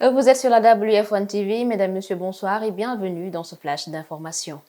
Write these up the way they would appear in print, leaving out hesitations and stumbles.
Vous êtes sur la WF1 TV, mesdames, messieurs, bonsoir et bienvenue dans ce flash d'information.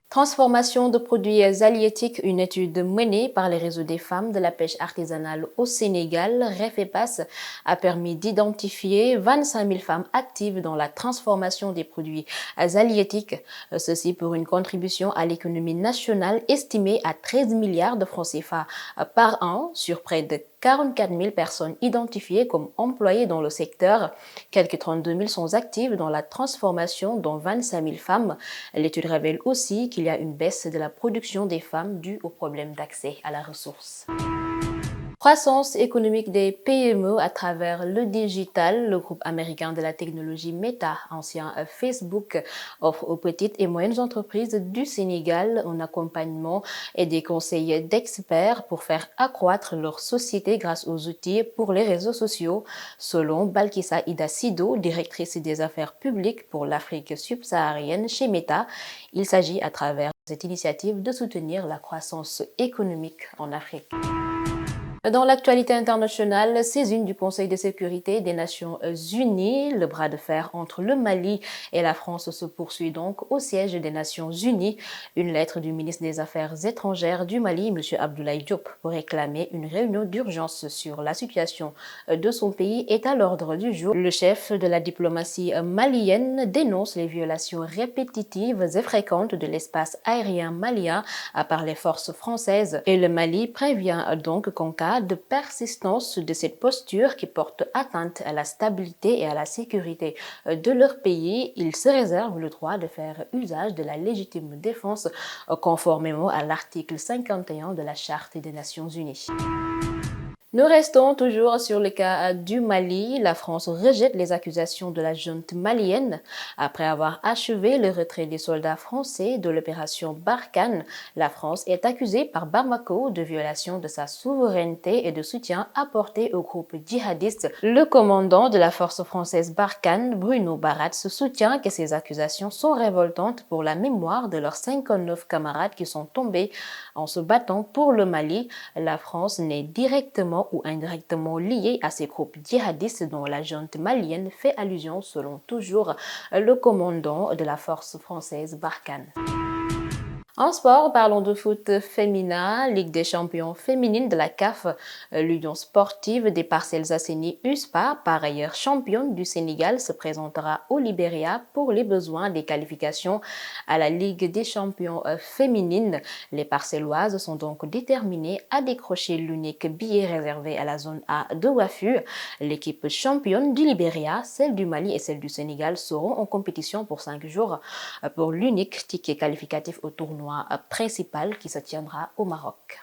Transformation de produits halieutiques, une étude menée par les réseaux des femmes de la pêche artisanale au Sénégal, REFEPAS, a permis d'identifier 25 000 femmes actives dans la transformation des produits halieutiques, ceci pour une contribution à l'économie nationale estimée à 13 milliards de francs CFA par an sur près de 44 000 personnes identifiées comme employées dans le secteur. Quelques 32 000 sont actives dans la transformation, dont 25 000 femmes. L'étude révèle aussi qu'il y a une baisse de la production des femmes due au problème d'accès à la ressource. Croissance économique des PME à travers le digital. Le groupe américain de la technologie Meta, ancien Facebook, offre aux petites et moyennes entreprises du Sénégal un accompagnement et des conseils d'experts pour faire accroître leur société grâce aux outils pour les réseaux sociaux. Selon Balkissa Ida Sido, directrice des affaires publiques pour l'Afrique subsaharienne chez Meta, il s'agit à travers cette initiative de soutenir la croissance économique en Afrique. Dans l'actualité internationale, saisine du Conseil de sécurité des Nations Unies, le bras de fer entre le Mali et la France se poursuit donc au siège des Nations Unies. Une lettre du ministre des Affaires étrangères du Mali, M. Abdoulaye Diop, pour réclamer une réunion d'urgence sur la situation de son pays est à l'ordre du jour. Le chef de la diplomatie malienne dénonce les violations répétitives et fréquentes de l'espace aérien malien par les forces françaises et le Mali prévient donc qu'en cas de persistance de cette posture qui porte atteinte à la stabilité et à la sécurité de leur pays, ils se réservent le droit de faire usage de la légitime défense conformément à l'article 51 de la Charte des Nations Unies. Nous restons toujours sur le cas du Mali. La France rejette les accusations de la junte malienne. Après avoir achevé le retrait des soldats français de l'opération Barkhane, la France est accusée par Bamako de violation de sa souveraineté et de soutien apporté au groupe djihadiste. Le commandant de la force française Barkhane, Bruno Barat, soutient que ces accusations sont révoltantes pour la mémoire de leurs 59 camarades qui sont tombés en se battant pour le Mali. La France n'est directement ou indirectement liée à ces groupes djihadistes dont la junte malienne fait allusion selon toujours le commandant de la force française Barkhane. En sport, parlons de foot féminin, Ligue des champions féminines de la CAF, l'Union sportive des Parcelles Assainies USPA, par ailleurs championne du Sénégal, se présentera au Libéria pour les besoins des qualifications à la Ligue des champions féminines. Les Parcelloises sont donc déterminées à décrocher l'unique billet réservé à la zone A de WAFU. L'équipe championne du Libéria, celle du Mali et celle du Sénégal seront en compétition pour 5 jours pour l'unique ticket qualificatif au tournoi principal qui se tiendra au Maroc.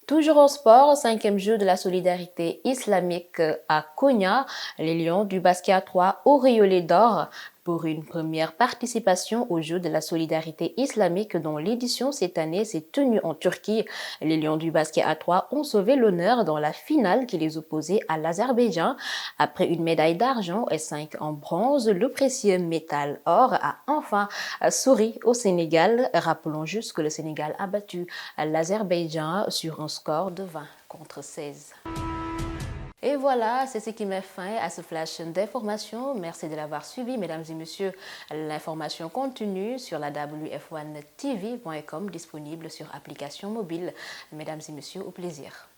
Toujours en sport, 5e jeu de la solidarité islamique à Konya, les Lions du basket à 3 auréolés d'or pour une première participation aux Jeux de la solidarité islamique dont l'édition cette année s'est tenue en Turquie. Les Lions du basket à 3 ont sauvé l'honneur dans la finale qui les opposait à l'Azerbaïdjan. Après une médaille d'argent et 5 en bronze, le précieux métal or a enfin souri au Sénégal. Rappelons juste que le Sénégal a battu l'Azerbaïdjan sur un score de 20-16. Et voilà, c'est ce qui met fin à ce flash d'information. Merci de l'avoir suivi, mesdames et messieurs. L'information continue sur la wf1tv.com, disponible sur application mobile. Mesdames et messieurs, au plaisir.